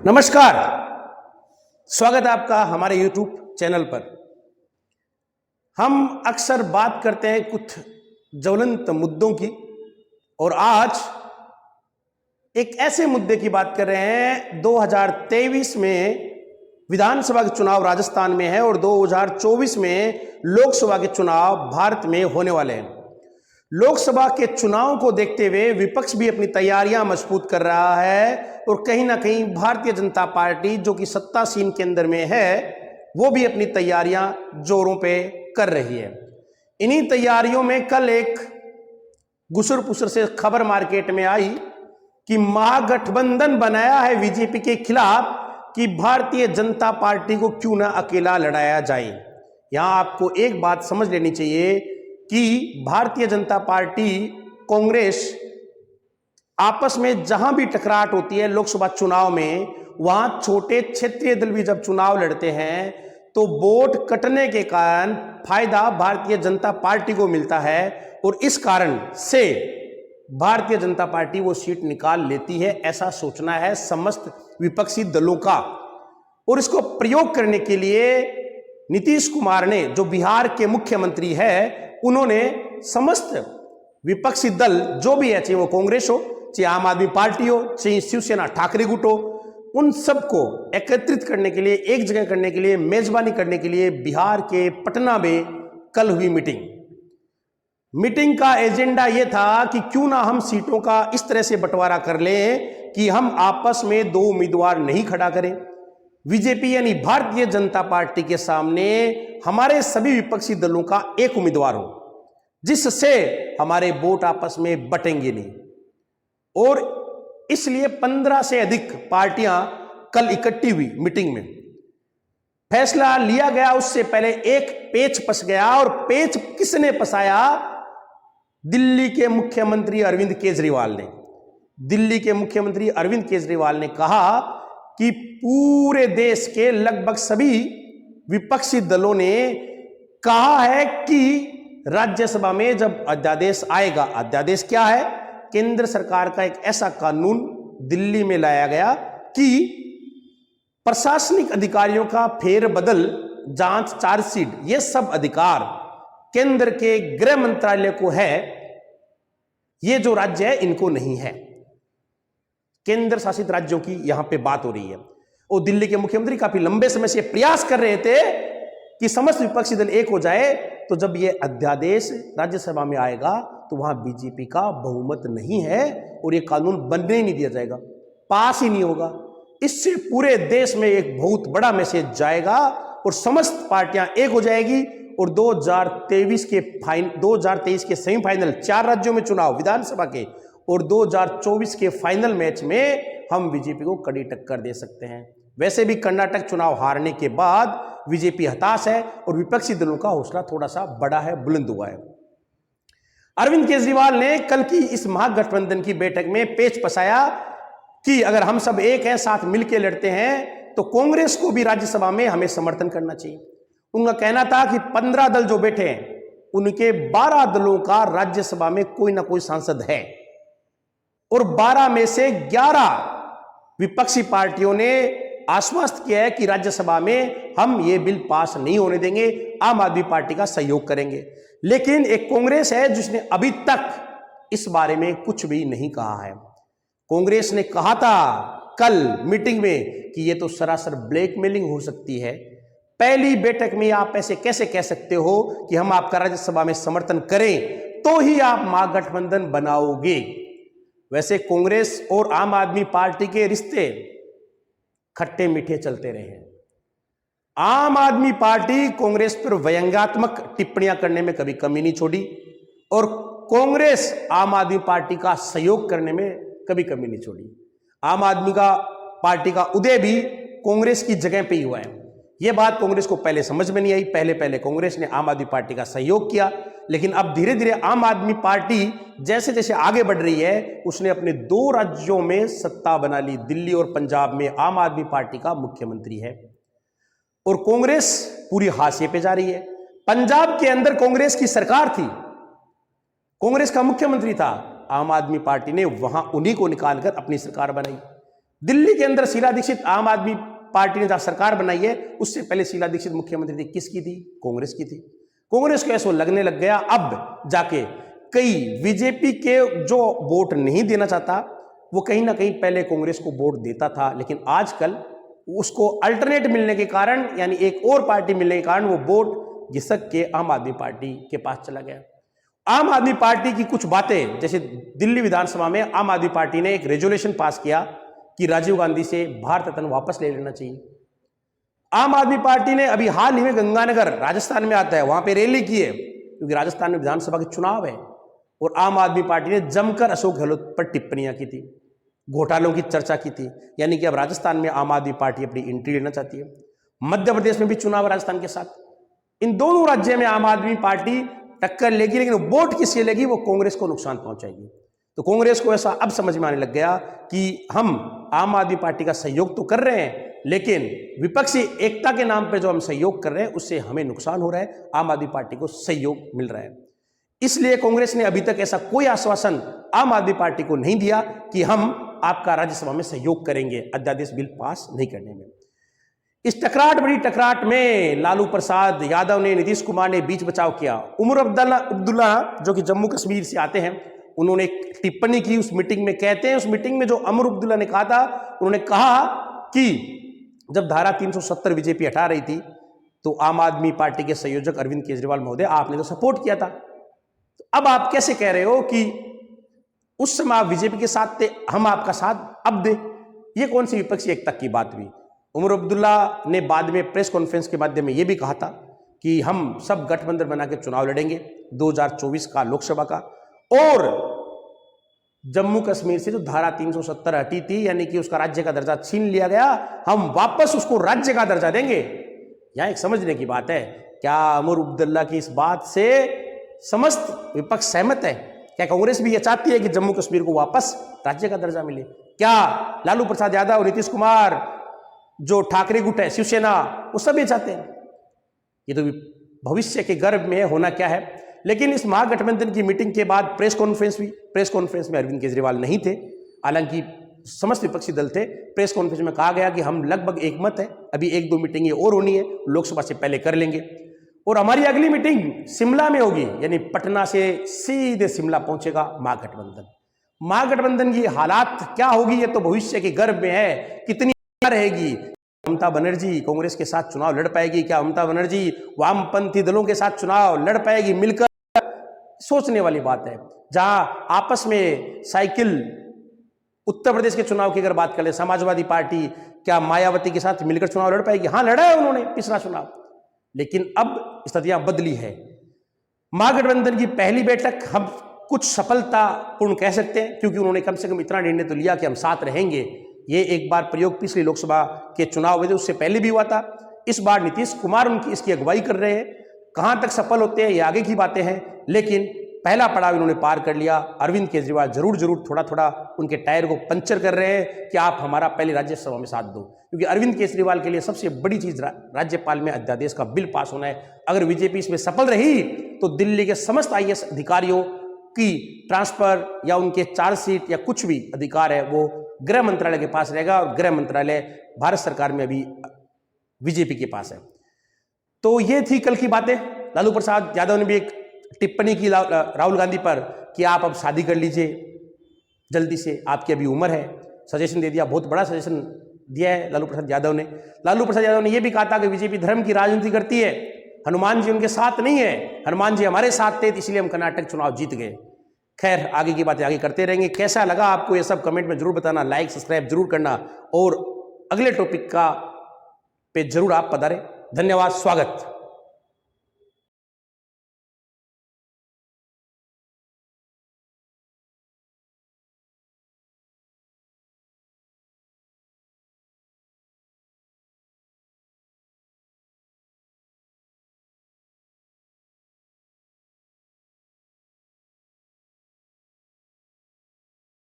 नमस्कार, स्वागत है आपका हमारे YouTube चैनल पर। हम अक्सर बात करते हैं कुछ ज्वलंत मुद्दों की और आज एक ऐसे मुद्दे की बात कर रहे हैं। 2023 में विधानसभा के चुनाव राजस्थान में है और 2024 में लोकसभा के चुनाव भारत में होने वाले हैं। लोकसभा के चुनाव को देखते हुए विपक्ष भी अपनी तैयारियां मजबूत कर रहा है और कहीं ना कहीं भारतीय जनता पार्टी जो कि सत्तासीन केंद्र में है वो भी अपनी तैयारियां जोरों पे कर रही है। इन्हीं तैयारियों में कल एक गुसर पुसर से खबर मार्केट में आई कि महागठबंधन बनाया है बीजेपी के खिलाफ कि भारतीय जनता पार्टी को क्यों ना अकेला लड़ाया जाए। यहां आपको एक बात समझ लेनी चाहिए कि भारतीय जनता पार्टी कांग्रेस आपस में जहां भी टकराट होती है लोकसभा चुनाव में, वहां छोटे क्षेत्रीय दल भी जब चुनाव लड़ते हैं तो वोट कटने के कारण फायदा भारतीय जनता पार्टी को मिलता है और इस कारण से भारतीय जनता पार्टी वो सीट निकाल लेती है। ऐसा सोचना है समस्त विपक्षी दलों का और इसको प्रयोग करने के लिए नीतीश कुमार ने, जो बिहार के मुख्यमंत्री है, उन्होंने समस्त विपक्षी दल जो भी है, चाहे वो कांग्रेस हो, चाहे आम आदमी पार्टी हो, चाहे शिवसेना ठाकरे गुट हो, उन सबको एकत्रित करने के लिए, एक जगह करने के लिए, मेजबानी करने के लिए बिहार के पटना में कल हुई मीटिंग का एजेंडा यह था कि क्यों ना हम सीटों का इस तरह से बंटवारा कर लें कि हम आपस में दो उम्मीदवार नहीं खड़ा करें। बीजेपी यानी भारतीय जनता पार्टी के सामने हमारे सभी विपक्षी दलों का एक उम्मीदवार हो जिससे हमारे वोट आपस में बटेंगे नहीं। और इसलिए 15 से अधिक पार्टियां कल इकट्ठी हुई मीटिंग में। फैसला लिया गया उससे पहले एक पेच फंस गया और पेच किसने फंसाया? दिल्ली के मुख्यमंत्री अरविंद केजरीवाल ने। दिल्ली के मुख्यमंत्री अरविंद केजरीवाल ने कहा कि पूरे देश के लगभग सभी विपक्षी दलों ने कहा है कि राज्यसभा में जब अध्यादेश आएगा, अध्यादेश क्या है? केंद्र सरकार का एक ऐसा कानून दिल्ली में लाया गया कि प्रशासनिक अधिकारियों का फेरबदल, जांच, चार्जशीट, ये सब अधिकार केंद्र के गृह मंत्रालय को है। ये जो राज्य है इनको नहीं है। केंद्र शासित राज्यों की यहां पे बात हो रही है। और दिल्ली के मुख्यमंत्री काफी लंबे समय से प्रयास कर रहे थे कि समस्त विपक्षी दल एक हो जाए, तो जब ये अध्यादेश राज्यसभा में आएगा तो वहां बीजेपी का बहुमत नहीं है और ये कानून बनने ही नहीं दिया जाएगा, पास ही नहीं होगा। इससे पूरे देश में एक बहुत बड़ा मैसेज जाएगा और समस्त पार्टियां एक हो जाएगी और 2023 के सेमीफाइनल 4 राज्यों में चुनाव विधानसभा के और 2024 के फाइनल मैच में हम बीजेपी को कड़ी टक्कर दे सकते हैं। वैसे भी कर्नाटक चुनाव हारने के बाद बीजेपी हताश है और विपक्षी दलों का हौसला थोड़ा सा बड़ा है, बुलंद हुआ है। अरविंद केजरीवाल ने कल की इस महागठबंधन की बैठक में पेच फंसाया कि अगर हम सब एक हैं, साथ मिलकर लड़ते हैं, तो कांग्रेस को भी राज्यसभा में हमें समर्थन करना चाहिए। उनका कहना था कि 15 दल जो बैठे हैं उनके 12 दलों का राज्यसभा में कोई ना कोई सांसद है और 12 में से 11 विपक्षी पार्टियों ने आश्वस्त किया है कि राज्यसभा में हम ये बिल पास नहीं होने देंगे, आम आदमी पार्टी का सहयोग करेंगे। लेकिन एक कांग्रेस है जिसने अभी तक इस बारे में कुछ भी नहीं कहा है। कांग्रेस ने कहा था कल मीटिंग में कि ये तो सरासर ब्लैकमेलिंग हो सकती है। पहली बैठक में आप ऐसे कैसे कह सकते हो कि हम आपका राज्यसभा में समर्थन करें तो ही आप महागठबंधन बनाओगे। वैसे कांग्रेस और आम आदमी पार्टी के रिश्ते खट्टे मीठे चलते रहे हैं। आम आदमी पार्टी कांग्रेस पर व्यंग्यात्मक टिप्पणियां करने में कभी कमी नहीं छोड़ी और कांग्रेस आम आदमी पार्टी का सहयोग करने में कभी कमी नहीं छोड़ी। आम आदमी पार्टी का उदय भी कांग्रेस की जगह पे ही हुआ है। यह बात कांग्रेस को पहले समझ में नहीं आई। पहले कांग्रेस ने आम आदमी पार्टी का सहयोग किया, लेकिन अब धीरे धीरे आम आदमी पार्टी जैसे जैसे आगे बढ़ रही है उसने अपने 2 राज्यों में सत्ता बना ली। दिल्ली और पंजाब में आम आदमी पार्टी का मुख्यमंत्री है और कांग्रेस पूरी हाशिए पे जा रही है। पंजाब के अंदर कांग्रेस की सरकार थी, कांग्रेस का मुख्यमंत्री था, आम आदमी पार्टी ने वहां उन्हीं को निकालकर अपनी सरकार बनाई। दिल्ली के अंदर शीला दीक्षित, आम आदमी पार्टी ने जहां सरकार बनाई है, उससे पहले शीला दीक्षित मुख्यमंत्री थी। किसकी थी? कांग्रेस की थी। कांग्रेस को ऐसा लगने लग गया, अब जाके कई बीजेपी के जो वोट नहीं देना चाहता वो कहीं ना कहीं पहले कांग्रेस को वोट देता था, लेकिन आजकल उसको अल्टरनेट मिलने के कारण, यानी एक और पार्टी मिलने के कारण, वो वोट घिसक के आम आदमी पार्टी के पास चला गया। आम आदमी पार्टी की कुछ बातें, जैसे दिल्ली विधानसभा में आम आदमी पार्टी ने एक रेजोल्यूशन पास किया कि राजीव गांधी से भारत रत्न वापस ले लेना चाहिए। आम आदमी पार्टी ने अभी हाल ही में गंगानगर, राजस्थान में आता है, वहां पे रैली की है, क्योंकि राजस्थान में विधानसभा के चुनाव है, और आम आदमी पार्टी ने जमकर अशोक गहलोत पर टिप्पणियां की थी, घोटालों की चर्चा की थी। यानी कि अब राजस्थान में आम आदमी पार्टी अपनी एंट्री लेना चाहती है। मध्य प्रदेश में भी चुनाव है राजस्थान के साथ। इन दोनों राज्यों में आम आदमी पार्टी टक्कर लेगी, लेकिन वोट किससे लेगी? वो कांग्रेस को नुकसान पहुंचाएगी। तो कांग्रेस को ऐसा अब समझ में आने लग गया कि हम आम आदमी पार्टी का सहयोग तो कर रहे हैं, लेकिन विपक्षी एकता के नाम पर जो हम सहयोग कर रहे हैं उससे हमें नुकसान हो रहा है, आम आदमी पार्टी को सहयोग मिल रहा है। इसलिए कांग्रेस ने अभी तक ऐसा कोई आश्वासन आम आदमी पार्टी को नहीं दिया कि हम आपका राज्यसभा में सहयोग करेंगे अध्यादेश बिल पास नहीं करने में। इस बड़ी टकराट में लालू प्रसाद यादव ने, नीतीश कुमार ने बीच बचाव किया। उमर अब्दुल्ला जो कि जम्मू कश्मीर से आते हैं, उन्होंने एक टिप्पणी की उस मीटिंग में। कहते हैं उस मीटिंग में जो उमर अब्दुल्ला ने कहा था, उन्होंने कहा कि जब धारा 370 बीजेपी हटा रही थी तो आम आदमी पार्टी के संयोजक अरविंद केजरीवाल महोदय, आपने तो सपोर्ट किया था, तो अब आप कैसे कह रहे हो कि उस समय आप बीजेपी के साथ थे, हम आपका साथ अब दे? ये कौन सी विपक्षी एकता की बात हुई? उमर अब्दुल्ला ने बाद में प्रेस कॉन्फ्रेंस के माध्यम में यह भी कहा था कि हम सब गठबंधन बना के चुनाव लड़ेंगे 2024 का लोकसभा का, और जम्मू कश्मीर से जो धारा 370 हटी थी, यानी कि उसका राज्य का दर्जा छीन लिया गया, हम वापस उसको राज्य का दर्जा देंगे। यहां एक समझने की बात है, क्या उमर अब्दुल्ला की इस बात से समस्त विपक्ष सहमत है? क्या कांग्रेस भी यह चाहती है कि जम्मू कश्मीर को वापस राज्य का दर्जा मिले? क्या लालू प्रसाद यादव, नीतीश कुमार, जो ठाकरे गुट है, शिवसेना, वो सब ये चाहते हैं? ये तो भविष्य के गर्भ में होना क्या है। लेकिन इस महागठबंधन की मीटिंग के बाद प्रेस कॉन्फ्रेंस हुई। प्रेस कॉन्फ्रेंस में अरविंद केजरीवाल नहीं थे, हालांकि समस्त विपक्षी दल थे। प्रेस कॉन्फ्रेंस में कहा गया कि हम लगभग एक मत है, अभी 1-2 मीटिंगें और होनी है, लोकसभा से पहले कर लेंगे, और हमारी अगली मीटिंग शिमला में होगी, यानी पटना से सीधे शिमला पहुंचेगा महागठबंधन। महागठबंधन की हालात क्या होगी ये तो भविष्य के गर्भ में है। कितनी रहेगी? ममता बनर्जी कांग्रेस के साथ चुनाव लड़ पाएगी? क्या ममता बनर्जी वामपंथी दलों के साथ चुनाव लड़ पाएगी मिलकर? सोचने वाली बात है। जहां आपस में साइकिल, उत्तर प्रदेश के चुनाव की अगर बात करें, समाजवादी पार्टी क्या मायावती के साथ मिलकर चुनाव लड़ पाएगी? हाँ, लड़ा है उन्होंने पिछला चुनाव, लेकिन अब स्थितियां बदली है। महागठबंधन की पहली बैठक हम कुछ सफलतापूर्ण कह सकते हैं, क्योंकि उन्होंने कम से कम इतना निर्णय तो लिया कि हम साथ रहेंगे। ये एक बार प्रयोग पिछली लोकसभा के चुनाव हुए थे, उससे पहले भी हुआ था। इस बार नीतीश कुमार उनकी इसकी अगुवाई कर रहे हैं। कहां तक सफल होते हैं ये आगे की बातें हैं, लेकिन पहला पड़ाव इन्होंने पार कर लिया। अरविंद केजरीवाल जरूर थोड़ा थोड़ा उनके टायर को पंचर कर रहे हैं कि आप हमारा पहले राज्यसभा में साथ दो, क्योंकि अरविंद केजरीवाल के लिए सबसे बड़ी चीज राज्यपाल में अध्यादेश का बिल पास होना है। अगर बीजेपी इसमें सफल रही तो दिल्ली के समस्त IAS अधिकारियों की ट्रांसफर या उनके चार्जशीट या कुछ भी अधिकार है वो गृह मंत्रालय के पास रहेगा, और गृह मंत्रालय भारत सरकार में अभी बीजेपी के पास है। तो ये थी कल की बातें। लालू प्रसाद यादव ने भी एक टिप्पणी की राहुल गांधी पर कि आप अब शादी कर लीजिए जल्दी से, आपकी अभी उम्र है। सजेशन दे दिया, बहुत बड़ा सजेशन दिया है लालू प्रसाद यादव ने। लालू प्रसाद यादव ने यह भी कहा था कि बीजेपी धर्म की राजनीति करती है, हनुमान जी उनके साथ नहीं है, हनुमान जी हमारे साथ थे, इसलिए हम कर्नाटक चुनाव जीत गए। खैर, आगे की बातें आगे करते रहेंगे। कैसा लगा आपको ये सब कमेंट में जरूर बताना, लाइक सब्सक्राइब जरूर करना, और अगले टॉपिक का पे जरूर आप पधारें। धन्यवाद, स्वागत।